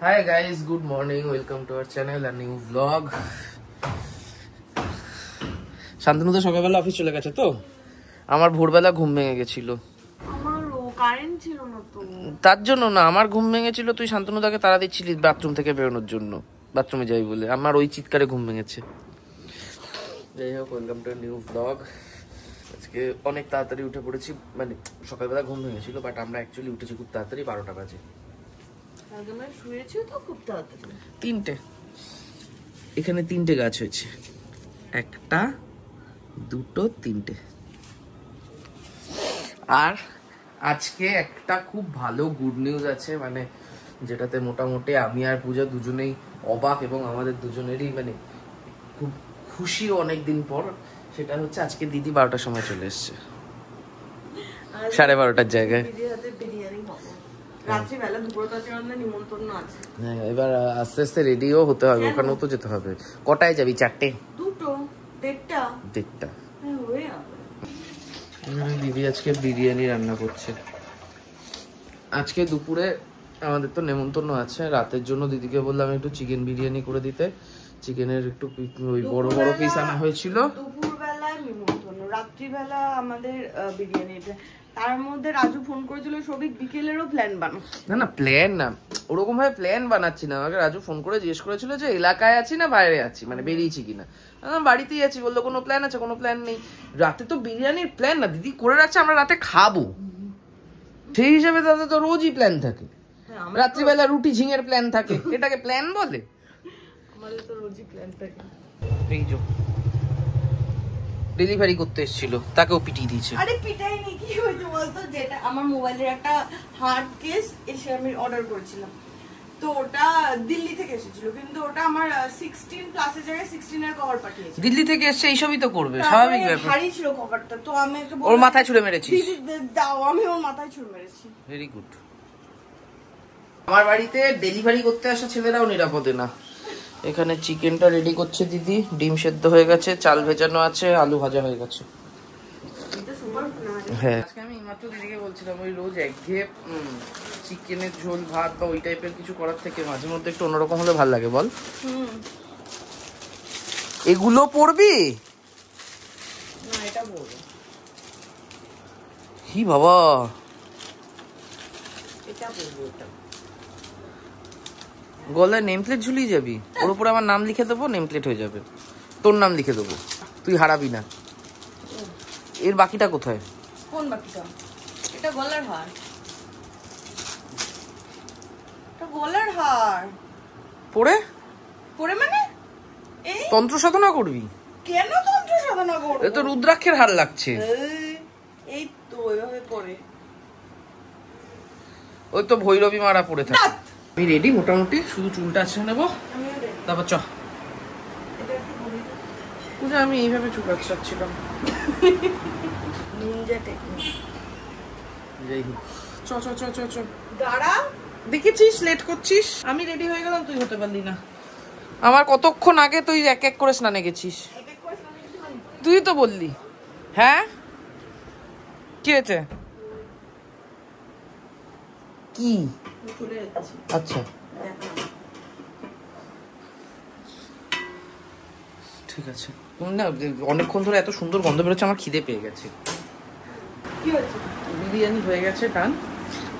Hi guys, good morning. Welcome to our channel, a new vlog. Shantanu তো সকালবেলা office চলে গেছে তো আমার ভোরবেলা ঘুম ভেঙে গেছিল। আমারও কারেন্ট ছিল না তো। তার জন্য না, আমার ঘুম ভেঙেছিল, তুই শান্তনুদাকে তাড়া দিচ্ছিলিস বাথরুম থেকে বেরোনোর জন্য, বাথরুমে যাই বলে। আমার ওই চিৎকারে ঘুম ভেঙেছে। যাই হোক, ওয়েলকাম টু নিউ ভ্লগ। আজকে অনেক তাড়াতাড়ি উঠে পড়েছি, মানে সকালবেলা ঘুম ভেঙেছিল, বাট আমরা অ্যাকচুয়ালি উঠেছি খুব তাড়াতাড়ি, 12টা বাজে। তিনটে, এখানে 3টে গাছ হয়েছে, 1টা 2টো 3টে। আর আজকে একটা খুব ভালো গুড নিউজ আছে, মানে যেটাতে মোটামুটি আমি আর পূজা দুজনেই অবাক এবং আমাদের দুজনেরই মানে খুব খুশি অনেকদিন পর। সেটা হচ্ছে আজকে দিদি 12টার সময় চলে এসছে, 12:30টার জায়গায়। হ্যাঁ, এবার আস্তে আস্তে রেডিও হতে হবে, ওখানেও তো যেতে হবে। কটায় যাবি? 4টে? 1:30। দিদি আজকে বিরিয়ানি রান্না করছে। আজকে দুপুরে আমাদের তো নেমন্তন্ন আছে, রাতের জন্য দিদিকে বললাম একটু চিকেন বিরিয়ানি করে দিতে। চিকেনের একটু ওই বড় বড় পিস আনা হয়েছিল। দুপুরবেলায় নেমন্তন্ন, রাত্রিবেলা আমাদের বিরিয়ানি। তার মধ্যে রাজু ফোন করেছিল সবিক বিকেলেরও প্ল্যান বানাও। না প্ল্যান না, ওরকম ভাবে প্ল্যান বানাচ্ছি না। আমাকে রাজু ফোন করে জিজ্ঞেস করেছিল যে এলাকায় আছি না বাইরে আছি, মানে বেরিয়েছি কিনা। বাড়িতেই আছি বললো। কোনো প্ল্যান আছে? কোনো প্ল্যান নেই। রাতে তো বিরিয়ানির প্ল্যান না, দিদি করে রাখছে আমরা রাতে খাবো, সেই হিসেবে তাদের তো রোজই প্ল্যান থাকে। রাত্রিবেলা রুটি ঝিঙের প্ল্যান থাকে, এটাকে প্ল্যান বলে? আমাদের তো রোজই প্ল্যান থাকে। এই যে ডেলিভারি করতে এসেছিল, তাকেও পিটিয়ে দিয়েছে। আরে পিটাইনি, কি হয়েছে বলতো, যেটা আমার মোবাইলের একটা হার্ড কেস এসে আমি অর্ডার করেছিলাম, তো ওটা দিল্লি থেকে এসেছিল, কিন্তু ওটা আমার 16 প্লাসের জায়গায় 16 এর কভার পাঠিয়েছে। দিল্লি থেকে এসে এইসবই তো করবে, স্বাভাবিক ব্যাপার। ভারী ছিল কভারটা, তো আমি একটা ওর মাথায় ছুঁড়ে মেরেছি। দাও, আমি ওর মাথায় ছুঁড়ে মেরেছি। Very good. আমার বাড়িতে ডেলিভারি করতে আসা ছেলেরাও নিরাপদে না। এখানে চিকেনটা রেডি করছে দিদি, ডিম সেদ্ধ হয়ে গেছে, চাল ভেজানো আছে, আলু ভাজা হয়ে গেছে। হ্যাঁ, আজকে আমি মাত্র দিদিকে বলছিলাম ওই রোজ একঘেয়ে চিকেনের ঝোল ভাত বা ওই টাইপের কিছু করার থেকে মাঝে মধ্যে একটু অন্যরকম হলে ভালো লাগে, বল? এগুলো পড়বি না, এটা বলবো কি বাবা, এটা বলবো। এটা গলায় নেম প্লেট ঝুলিয়ে যাবি, ওর উপরে আমার নাম লিখে দেবো, নেম প্লেট হয়ে যাবে, তোর নাম লিখে দেবো, তুই হারাবি না। এর বাকিটা কোথায়? কোন বাকিটা? এটা গলার হার, এটা গলার হার। পরে পরে মানে এই তন্ত্র সাধনা করবি? কেন তন্ত্র সাধনা করব? এ তো রুদ্রাক্ষের হার লাগছে। এই তো ওইভাবে পরে, ওই তো ভৈরবী মারা পড়ে থাকে। আমি রেডি মোটামুটি, শুধু চুলটা আছে নেবো, তারপর চ পূজা। আমি এইভাবে চুল চাচ্ছিলাম, নিনজা টেকনিক। যাই হোক, চ চ চ চ চ। দাঁড়া, দেখেছিস লেট করছিস, আমি রেডি হয়ে গেলাম, তুই হতে পারলি না। আমার কতক্ষণ আগে তুই এক এক করে স্নানে গেছিস, তুই তো বললি। হ্যাঁ, কি হয়েছে? কি? আচ্ছা ঠিক আছে। না, অনেকক্ষণ ধরে এত সুন্দর গন্ধ বেরোচ্ছে, আমার খিদে পেয়ে গেছে। বিরিয়ানি হয়ে গেছে ডান।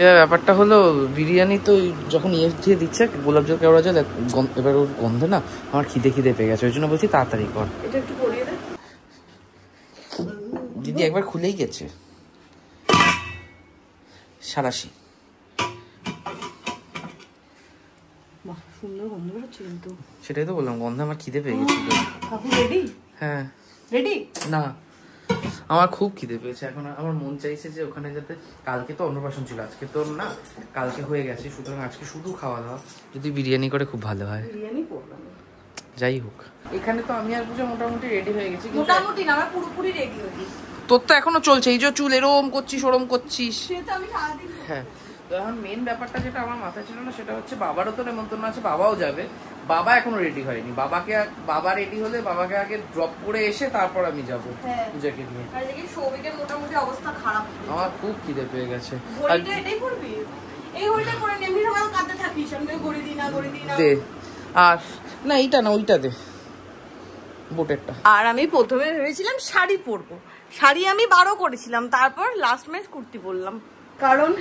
এবার ব্যাপারটা হলো, বিরিয়ানি তো যখন ইয়ে দিয়ে দিচ্ছে গোলাপ জল কেওড়া জল, এবার ওর গন্ধে না আমার খিদে পেয়ে গেছে, ওই জন্য বলছি তাড়াতাড়ি কর। দিদি একবার খুলেই গেছে, সারাশি। সুন্দর গন্ধ বেরোচ্ছে কিন্তু। সেটাই তো বললাম, গন্ধে আমার খিদে পেয়ে গেছিল। রেডি? হ্যাঁ রেডি। না, আমার খুব খিদে পেয়েছে এখন। আমার মন চাইছে যে ওখানে যাতে, কালকে তো অন্নপ্রাশন ছিল, আজকে তো না, কালকে হয়ে গেছে, সুতরাং আজকে শুধু খাওয়া দাওয়া, যদি বিরিয়ানি করে খুব ভালো হয়। বিরিয়ানি করলাম। যাই হোক, এখানে তো আমি আর পূজা মোটামুটি রেডি হয়ে গেছি। মোটামুটি না, আমরা পুরোপুরি রেডি হয়েছি। তোর তো এখনো চলছে, এই যে চুল এরম করছিস ওরম করছিস। সেটা আমি সারাদিন। হ্যাঁ, তো এখন মেন ব্যাপারটা যেটা আমার মাথায় ছিল না, সেটা হচ্ছে বাবারও তো নেমন্তন্ন আছে, বাবাও যাবে। বাবা এখনো রেডি হয়নি, বাবা রেডি হলে বাবাকে আগে ড্রপ করে এসে তারপর আমি যাবো পূজাকে নিয়ে। আর দেখি সৌভিকের মোটামুটি অবস্থা খারাপ, আমার খুব খিদে পেয়ে গেছে। এটাই করবি? এই ঘড়িটা পরে নি, এমনি সকাল কাঁদতে থাকিস, আমি ঘড়ি দিই না ঘড়ি দিই না। দে। আর না এইটা না, ওইটা দে, বোটেরটা। আর আমি প্রথমে ভেবেছিলাম শাড়ি পরবো, শাড়ি আমি 12 করেছিলাম, তারপর লাস্ট ম্যাচ কুর্তি পরলাম, কারণ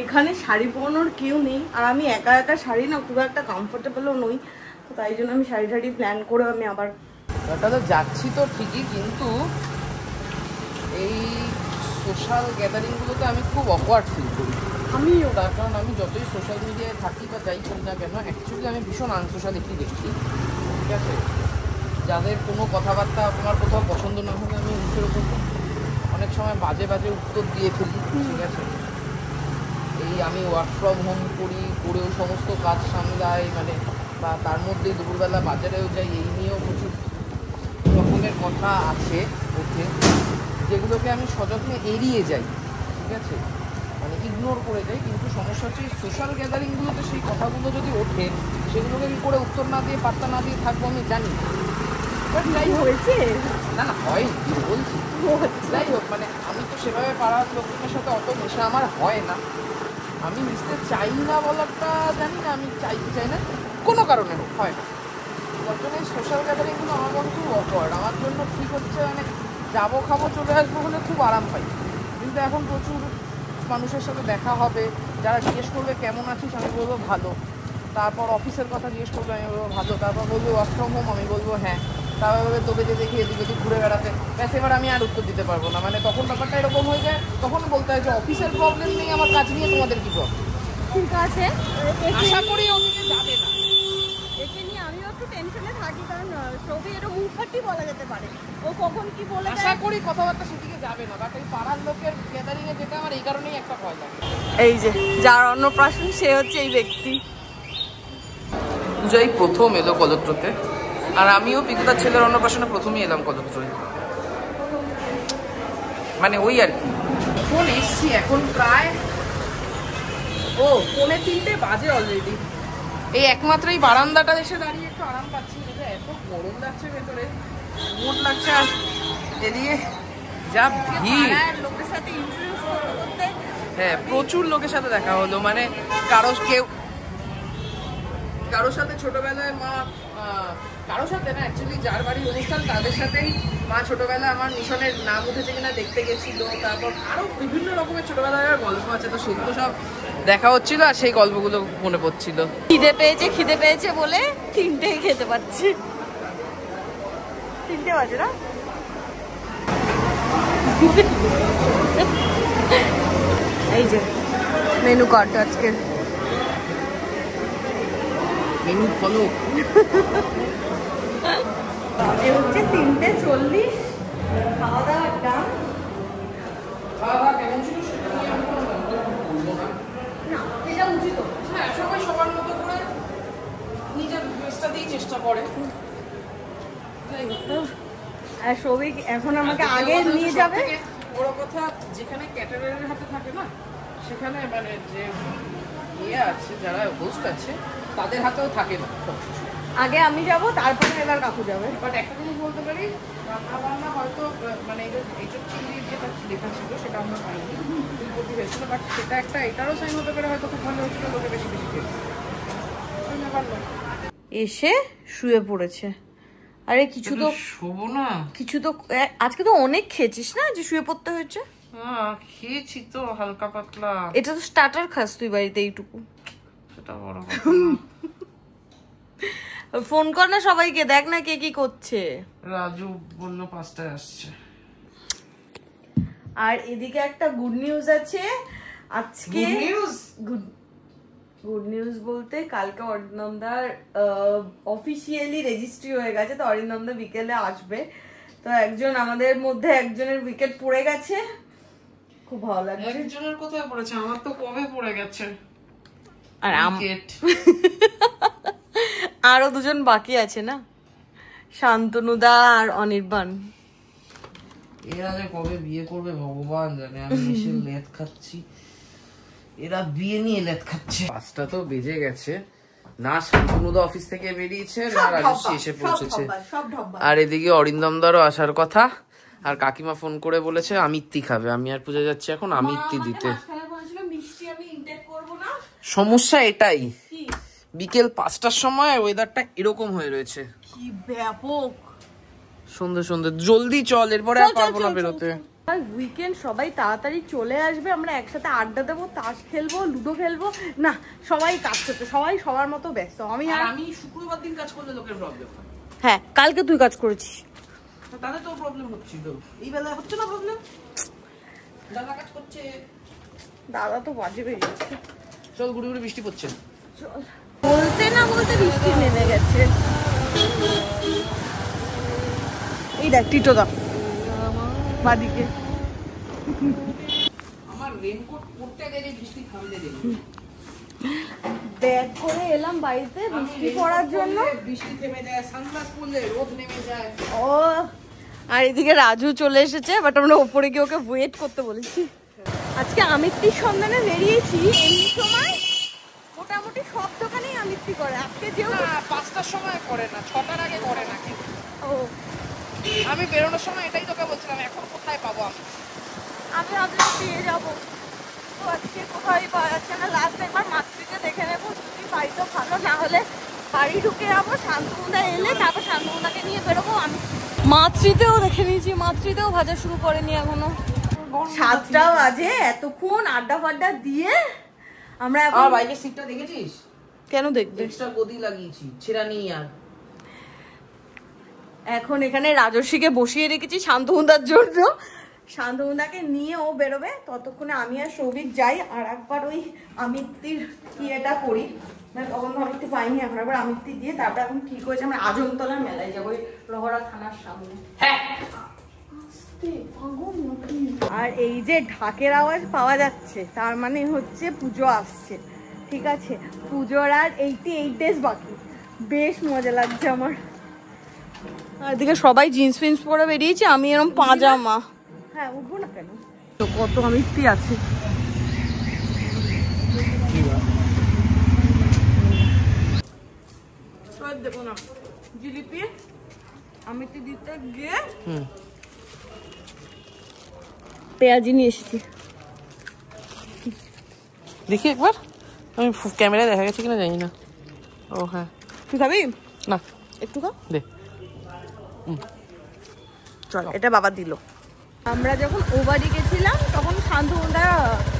এখানে শাড়ি পরানোর কেউ নেই, আর আমি একা একা শাড়ি না খুব একটা কমফোর্টেবলও নই, তো তাই জন্য আমি শাড়ি টাড়ি প্ল্যান করে আমি আবার ওটা তো যাচ্ছি তো ঠিকই, কিন্তু এই সোশ্যাল গ্যাদারিংগুলোতে আমি খুব অকওয়ার্ড ফিল করি। আমিও, তার কারণ আমি যতই সোশ্যাল মিডিয়ায় থাকি বা যাই করি না কেন, অ্যাকচুয়ালি আমি ভীষণ আনসোশ্যাল একটি ব্যক্তি, ঠিক আছে? যাদের কোনো কথাবার্তা আমার কোথাও পছন্দ না হলে আমি মুখের ওপর অনেক সময় বাজে বাজে উত্তর দিয়ে ফেলি, ঠিক আছে? এই আমি ওয়ার্ক ফ্রম হোম করি, করেও সমস্ত কাজ সামলাই, মানে বা তার মধ্যে দুপুরবেলা বাজারেও যাই, এই নিয়েও প্রচুর রকমের কথা আছে ওঠে, যেগুলোকে আমি সযত্নে এড়িয়ে যাই, ঠিক আছে? মানে ইগনোর করে যাই। কিন্তু সমস্যা হচ্ছে সোশ্যাল গ্যাদারিংগুলোতে সেই কথাগুলো যদি ওঠে, সেগুলোকে কী করে উত্তর না দিয়ে পাত্তা না দিয়ে থাকবো আমি জানি। বাট যাই হয়েছে না না হয় বলছি, যাই হোক, মানে আমি তো সেভাবে পাড়ার লোকজনের সাথে অত মেশা আমার হয় না। আমি মিশতে চাই না বলাটা জানি না, আমি চাই না কোনো কারণে হোক, হয় না। তার জন্য এই সোশ্যাল গ্যাদারিংগুলো আমার মনে খুব অকওয়ার্ড, আমার জন্য ঠিক হচ্ছে মানে যাবো খাবো চলে আসবো হলে খুব আরাম পাই। কিন্তু এখন প্রচুর মানুষের সাথে দেখা হবে, যারা জিজ্ঞেস করবে কেমন আছিস, আমি বলবো ভালো। তারপর অফিসের কথা জিজ্ঞেস করবে, আমি বলবো ভালো। তারপর বলবো ওয়ার্ক ফ্রম হোম, আমি বলবো হ্যাঁ। তারপরে তোকে যে দেখি এদিকে ওদিক ঘুরে বেড়াতে, ব্যাস এবার আমি আর উত্তর দিতে পারবো না। মানে তখন ব্যাপারটা এরকম হয়ে যায়, তখন বলতে হয় যে অফিসের প্রবলেম নেই, আমার কাজ নিয়ে তোমাদের কী প্রবলেম। ঠিক আছে, আশা করি ওদিকে যাবে না। একে নিয়ে আমিও একটু টেনশনে থাকি, কারণ সবই এটা মুখহাটি বলা যেতে পারে, ও কখন কি বলে আশা করি কথাবার্তা সেদিকে যাবে না। বাট এই পাড়ার লোকের গ্যাদারিংয়ে যেটা আমার এই কারণেই একটা ভয় লাগে। এই যে যার অন্নপ্রাশন সে হচ্ছে এই ব্যক্তি। পূজাই প্রথম এলো কলত্রতে, আর আমিও পিকুদার ছেলের অন্নপ্রাশনে প্রথমই এলাম কলত্রয়, মানে ওই আর কি। এখন এসছি, এখন প্রায় 2:45 বাজে অলরেডি। এই একমাত্র এই বারান্দাটা এসে দাঁড়িয়ে একটু আরাম পাচ্ছি, এত গরম লাগছে ভেতরে, মোট লাগছে। আর এদিকে যা ভিড়, লোকের সাথে ইন্টারভিউ করতে, হ্যাঁ প্রচুর লোকের সাথে দেখা হলো। মানে কারোর সাথে ছোটবেলায় মা, কারোর সাথে না অ্যাকচুয়ালি যার বাড়ির অনুষ্ঠান তাদের সাথেই মা ছোটবেলায় আমার মিশনের নাম উঠেছে কিনা দেখতে গেছিল। তারপর আরো বিভিন্ন রকমের ছোটবেলায় গল্প আছে, তো সেগুলো সব দেখা হচ্ছিল, আর সেই গল্পগুলো মনে পড়ছিল। খিদে পেয়েছে বলে 3টেই খেতে পাচ্ছি। 3টে বাজে না, এই যে মেনু কার্ড আজকে, মেনু ফলো। এ হচ্ছে 3:40 খাওয়া দাওয়ার দাম। খাওয়া দাওয়া কেমন ছিল সেটা নিয়ে আমি কোনো মন্তব্য করবো না। এটা উচিত, হ্যাঁ সবাই সবার মতো করে নিজের বেস্টটা দিয়ে চেষ্টা করে। আর সৌভিক এখন আমাকে আগে নিয়ে যাবে। বড় কথা, যেখানে ক্যাটারারের হাতে থাকে না, সেখানে মানে যে ইয়ে আছে, যারা হোস্ট আছে তাদের হাতেও থাকে না। আগে আমি যাব, তারপরে এবার কাকু যাবে। বাট একটা জিনিস বলতে পারি, রান্না বান্না হয়তো মানে এইসব চিংড়ির যেটা লেখা ছিল সেটা আমরা পাইনি, দুর্গতি হয়েছিল। বাট সেটা একটা এটারও সাইন হতে পারে, হয়তো খুব ভালো হয়েছিল, লোকে বেশি বেশি খেয়েছে। এসে শুয়ে পড়েছে। আরে কিছু তো শোবো না, কিছু তো আজকে তো অনেক খেয়েছিস না যে শুয়ে পড়তে হয়েছে। হ্যাঁ খেয়েছি তো হালকা পাতলা। এটা তো স্টার্টার খাস তুই বাড়িতে এইটুকু, সেটা বড় ফোন কর না সবাইকে, দেখ না কে কি করছে। রাজু বললো 5টায় আসছে। আর এদিকে একটা গুড নিউজ আছে আজকে। গুড নিউজ বলতে কালকে অরিন্দমদার অফিসিয়ালি রেজিস্ট্রি হয়ে গেছে, তো অরিন্দমদা বিকেলে আসবে। তো আমাদের মধ্যে একজনের উইকেট পড়ে গেছে, খুব ভালো লাগছে। একজনের কোথায় পড়েছে? আমার তো কবে পড়ে গেছে। আর আরো 2জন বাকি আছে না, শান্তনুদা আর অনির্বাণ। এরা যে কবে বিয়ে করবে ভগবান জানে। আমি এসে লেট খাচ্ছি, এরা বিয়ে নিয়ে লেট খাচ্ছে। 5টা তো বেজে গেছে, না শান্তনুদা অফিস থেকে বেরিয়েছে, না রাজশ্রী এসে পৌঁছেছে। আর এদিকে অরিন্দমদারও আসার কথা, আর কাকিমা ফোন করে বলেছে আমিত্তি খাবে। আমি আর পূজা যাচ্ছি এখন আমিত্তি দিতে। মিষ্টি আমি ইনটেক করব না, সমস্যা এটাই, বিকেল 5টার সময় ওয়েদারটা এরকম হয়ে রয়েছে। কি ব্যাপক। সন্ধ্যে সন্ধ্যে জলদি চল, এরপরে আর পারবো না বেরোতে। উইকেন্ড, সবাই তাড়াতাড়ি চলে আসবে, আমরা একসাথে আড্ডা দেবো, তাস খেলবো, লুডো খেলবো। না, সবাই কাজ করছে, সবাই সবার মতো ব্যস্ত। আমি শুক্রবার দিন কাজ করলে লোকের প্রবলেম। হ্যাঁ, কালকে তুই কাজ করেছিস, তাহলে তো প্রবলেম হচ্ছিল, এই বেলায় হচ্ছে না প্রবলেম। দাদা কাজ করছে, দাদা তো বাজে বেরিয়েছে। চল, গুড়ি গুড়ি বৃষ্টি পড়ছে। চল, বলতে না বলতে বৃষ্টি নেমে গেছে। এই দেখ টিটো দা বাদিকে। আমার রেনকোট পরতে গেলে বৃষ্টি থামতে দেরি, ব্যাগ করে এলাম বাড়িতে বৃষ্টি পড়ার জন্য। বৃষ্টি থেমে যায়, সানগ্লাস পরলে রোদ নেমে যায়। ও, আর এদিকে রাজু চলে এসেছে, বাট আমরা ওপরে গিয়ে ওকে ওয়েট করতে বলেছি। আজকে আমিত্তির সন্ধানে বেরিয়েছি। এই সময় মোটামুটি সব দোকানেই আমিত্তি করে। আজকে যেও 5টার সময় করে না, 6টার আগে করে না কেউ। ও, আমি বেরোনোর সময় এটাই তোকে বলছিলাম, এখন কোথায় পাবো আমি ভাবলাম পেয়ে যাবো, তো আজকে কোথায় পাওয়া যাচ্ছে না। লাস্ট একবার মাতৃকে দেখে নেবো, যদি পাই তো ভালো, না হলে বাড়ি ঢুকে যাবো। শান্তমুদা এলে তারপর শান্তমুদাকে নিয়ে বেরোবো। আমি মাতৃতেও দেখে নিয়েছি, মাতৃতেও ভাজা শুরু করেনি এখনো। 7টা বাজে, এতক্ষণ আড্ডা ফাড্ডা দিয়ে আমরা এখন। বাইকের সিটটা দেখেছিস? কেন দেখবে? এক্সট্রা গদি লাগিয়েছি, ছেঁড়া নেই আর। এখন এখানে রাজস্বীকে বসিয়ে রেখেছি শান্তমুদার জন্য। শান্তমুদাকে নিয়ে ও বেরোবে, ততক্ষণে আমি আর সৌভিক যাই আর একবার ওই আমিত্তির ইয়েটা করি। মানে তখন তো আমিত্তি পাইনি, এখন একবার আমিত্তি দিয়ে তারপর এখন ঠিক হয়েছে আমরা আজমতলার মেলায় যাবো, ওই রহরা থানার সামনে। হ্যাঁ, আর এই যে ঢাকের আওয়াজ পাওয়া যাচ্ছে, তার মানে হচ্ছে পুজো আসছে। ঠিক আছে, পুজোর আর 88 ডেজ বাকি। বেশ মজা লাগছে আমার। আর এদিকে সবাই জিন্স ফিন্স পরে বেরিয়েছে, আমি এরকম পাজামা। হ্যাঁ, উঠবো না কেন? তো কত আমিত্তি আছে। দেখো না, জিলিপি আমিত্তি দিতে গিয়ে পেঁয়াজি নিয়ে এসেছি। দেখি একবার, আমি ক্যামেরায় দেখা গেছে কিনা জানি না। ও হ্যাঁ, তুই খাবি না? একটু খা দে। চল, এটা বাবা দিল। আমরা যখন ও বাড়ি গেছিলাম তখন শান্তমুদা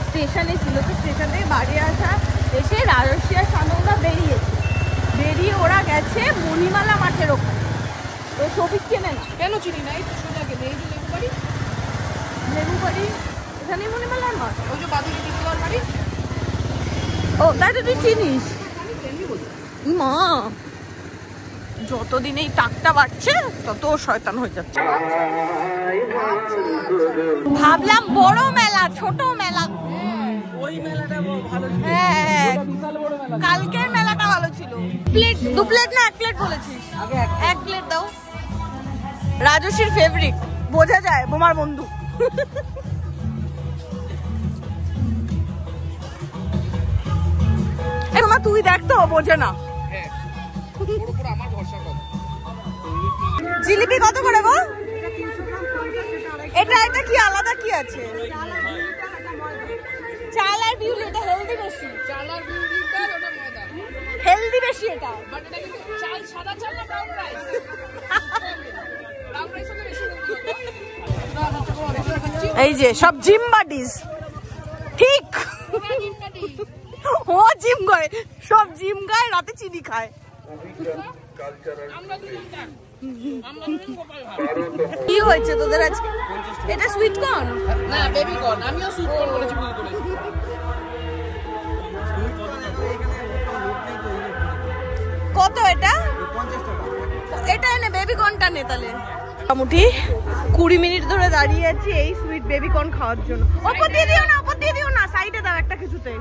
স্টেশনে ছিল, তো স্টেশন থেকে বাড়ি আসা এসে রাজস্বী আর শান্তমুদা বেরিয়ে ওরা গেছে মণিমালা মাঠের ওখানে। তো সবিক চেনে না? কেন চিনি না, এই তো সোজা গেলে এই যে লেবু বাড়ি। লেবু বাড়ি এখানেই মণিমালার মাঠ। ওই যে বাদুড়ি দিদিওয়ার বাড়ি। ও, তাই তো তুই চিনিস? মা, যতদিন এই টাকটা বাড়ছে তত শয়তান হয়ে যাচ্ছে। ভাবলাম বড় মেলা, ছোট মেলা। ওই মেলাটা ভালো ছিল। হ্যাঁ, কালকের মেলাটা ভালো ছিল। প্লেট, 2 প্লেট না 1 প্লেট বলেছিস? আগে 1 প্লেট দাও। রাজস্বীর ফেভারিট, বোঝা যায়, বোমার বন্ধু। মা তুই দেখ তো, বোঝে না। হ্যাঁ, ওর উপর আমার ভরসা কর। জিলিপি কত করে গো? এটা কি আলাদা কি আছে? চাল আর বিউলি, এটা হেলদি বেশি। চাল আর বিউলিটা ওটা ময়দা। হেলদি বেশি এটা। বাট এটা কিন্তু চাল, সাদা চাল না ব্রাউন রাইস? ব্রাউন রাইস হলে বেশি হেলদি হবে। এই যে সব জিম বাডিজ, ঠিক? ও জিম করে, সব জিম খায়, রাতে চিনি খায়। কি হয়েছে তোদের আজকে? এটা সুইট কর্ন না, বেবি কর্ন। আমিও সুইট কর্ন বলেছি, ভুল করেছি। কত এটা? 50 টাকা। এটা এনে বেবি কর্নটা নে তাহলে। মোটামুটি 20 মিনিট ধরে দাঁড়িয়ে আছি এই সুইট বেবি কর্ন খাওয়ার জন্য। ওপর দিয়ে দিও না, ওপর দিয়ে দিও না, সাইডে দাও একটা কিছুতে।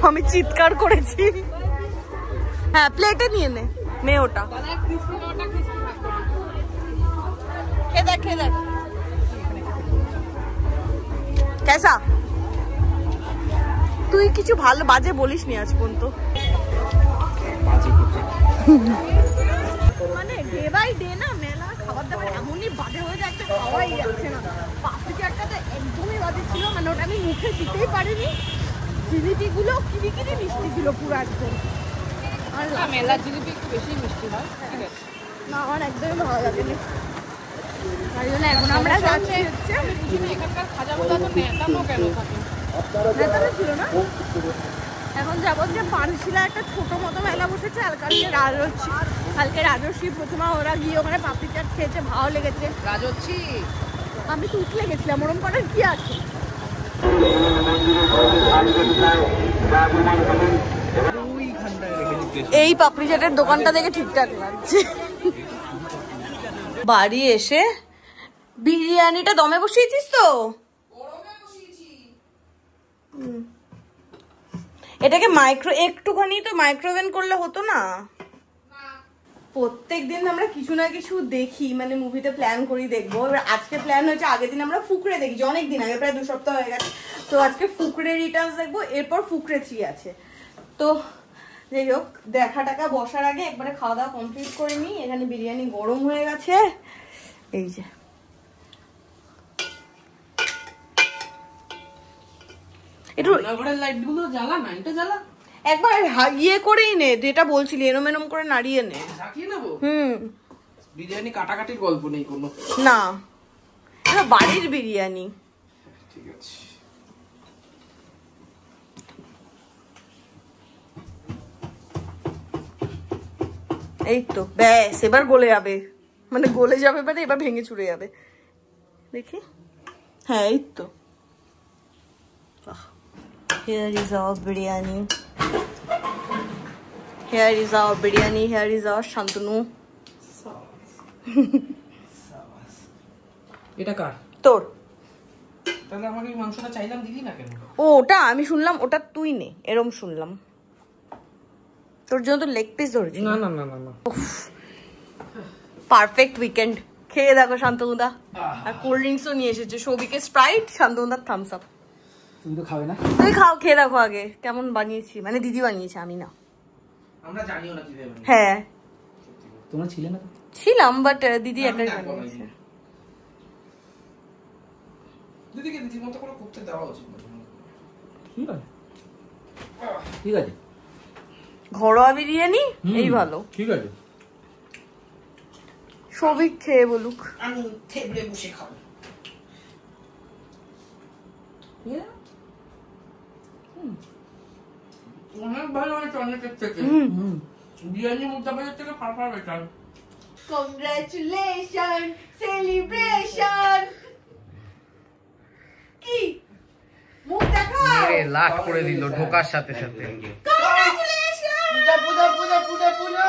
আমি চিৎকার করেছি। হ্যাঁ, প্লেটে নিয়ে নে মেয়ে ওটা। খেয়ে দেখ, খেয়ে দেখ কেসা। তুই কিছু ভালো বাজে বলিস নি আজ পর্যন্ত। মানে ডে বাই ডে না মেলা খাবার দাবার এমনই বাজে হয়ে যাচ্ছে, খাওয়াই যাচ্ছে না। চাটটা একদমই বাজে ছিল, মানে ওটা আমি মুখে দিতেই পারিনি। জিলিপিগুলো কিরিকিরি মিষ্টি ছিল পুরো একদম। আর মেলার জিলিপি একটু বেশি মিষ্টি হয়, ঠিক আছে? না, আমার একদমই ভালো লাগেনি। তাই জন্য এখন আমরা যাচ্ছি হচ্ছে, এখানকার খাজাগুলো তো নেতানো কেন থাকে? নেতানো ছিল না। এখন যাবো যে পানশিলা একটা ছোট মতো মেলা বসেছে, আর কালকে রাজস্বী প্রথমা ওরা গিয়ে ওখানে পাপড়ি চাট খেয়েছে, ভালো লেগেছে। রাজচ্ছি আমি তো উঠলে গেছিলাম, ওরম করার কি আছে? এই পাপড়ি চাটের দোকানটা দেখে ঠিকঠাক লাগছে। বাড়ি এসে বিরিয়ানিটা দমে বসিয়েছিস তো? এটাকে একটুখানি তো মাইক্রোওভেন করলে হতো না? প্রত্যেকদিন আমরা কিছু না কিছু দেখি, মানে মুভিতে প্ল্যান করি দেখবো। এবার আজকে প্ল্যান হয়েছে, আগের দিন আমরা ফুকরে দেখছি, অনেকদিন আগে, প্রায় 2 সপ্তাহ হয়ে গেছে। তো আজকে ফুকরে রিটার্নস দেখবো, এরপর ফুকরে 3 আছে। তো যাই হোক, দেখা টাকা বসার আগে একবারে খাওয়া দাওয়া কমপ্লিট করে নিই। এখানে বিরিয়ানি গরম হয়ে গেছে, এই যে। একটু লাইট গুলো জ্বালা না, এটা জ্বালা একবার ইয়ে করেই নে, যেটা বলছিলি এরম এরম করে নাড়িয়ে নে। নেবো। বিরিয়ানি কাটাকাটির গল্প নেই কোনো, না এটা বাড়ির বিরিয়ানি। ঠিক আছে। এই তো ব্যাস, এবার গলে যাবে, মানে গলে যাবে, মানে এবার ভেঙে চুরে যাবে, দেখি। হ্যাঁ, এই তো। Here is our biryani. Here is our biryani. Here is our Shantanu. এটা কার? তোর। তাহলে আমাকে মাংসটা চাইলাম, দিদি না কেন? ওটা আমি শুনলাম, ওটা তুই নে, এরম শুনলাম। তোর জন্য তো লেগ পিস ধরেছি। না না না না না, পারফেক্ট উইকেন্ড। খেয়ে দেখো শান্তনুদা। আর কোল্ড ড্রিঙ্কসও নিয়ে এসেছে, সৌভিকে স্প্রাইট, শান্তনুদার থামস আপ। তুমি তো খাবে না? তুই খাও, খেয়ে দেখো আগে কেমন বানিয়েছি, মানে দিদি বানিয়েছে, আমি না। আমরা জানিও না কিভাবে বানিয়েছি। হ্যাঁ তোমরা ছিলে না তো? ছিলাম, বাট দিদি একাই বানিয়েছে। দিদিকে দিদির মতো করে করতে দেওয়া উচিত। ঠিক আছে, ঠিক আছে। ঘরোয়া বিরিয়ানি এই ভালো। ঠিক আছে, সৌভিক খেয়ে বলুক। আমি টেবিলে বসে খাবো। অনেক ভালো হয়েছে, অনেকের থেকে। বিরিয়ানি মুদ্রাবাজার থেকে পারপার বেটার। Congratulation, celebration. কি মুখ দেখা মেরে লাখ করে দিল ঢোকার সাথে সাথে। কংগ্রাচুলেশন। পূজা পূজা পূজা পূজা পূজা।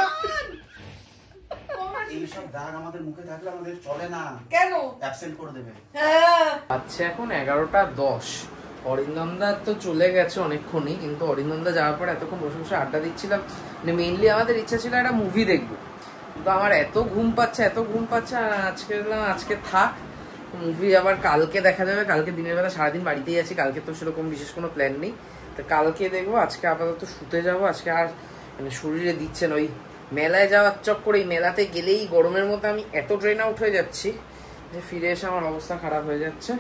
এইসব দাগ আমাদের মুখে থাকলে আমাদের চলে না, কেন অ্যাবসেন্ট করে দেবে। আচ্ছা, এখন 11টা 10। অরিন্দমদা তো চলে গেছে অনেকক্ষণই, কিন্তু অরিন্দমদা যাওয়ার পর এতক্ষণ বসে বসে আড্ডা দিচ্ছিলাম। মানে মেইনলি আমাদের ইচ্ছা ছিল একটা মুভি দেখবো, কিন্তু আমার এত ঘুম পাচ্ছে আর আজকে থাক, মুভি আবার কালকে দেখা যাবে। কালকে দিনের বেলা সারাদিন বাড়িতেই আছি, কালকে তো সেরকম বিশেষ কোনো প্ল্যান নেই, তো কালকে দেখবো। আজকে আপাতত শুতে যাবো। আজকে আর মানে শরীরে দিচ্ছে না, ওই মেলায় যাওয়ার চক্করে, এই মেলাতে গেলেই গরমের মধ্যে আমি এত ট্রেন আউট হয়ে যাচ্ছি যে ফিরে এসে আমার অবস্থা খারাপ হয়ে যাচ্ছে।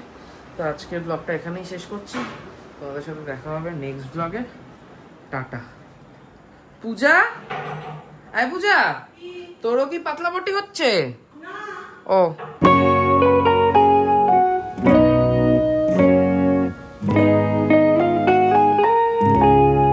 তো আজকের ব্লগটা এখানেই শেষ করছি, তোমাদের সাথে দেখা হবে নেক্সট ব্লগে। টাটা। পূজা, আয় পূজা, তোরও কি পাতলা পটি হচ্ছে? ও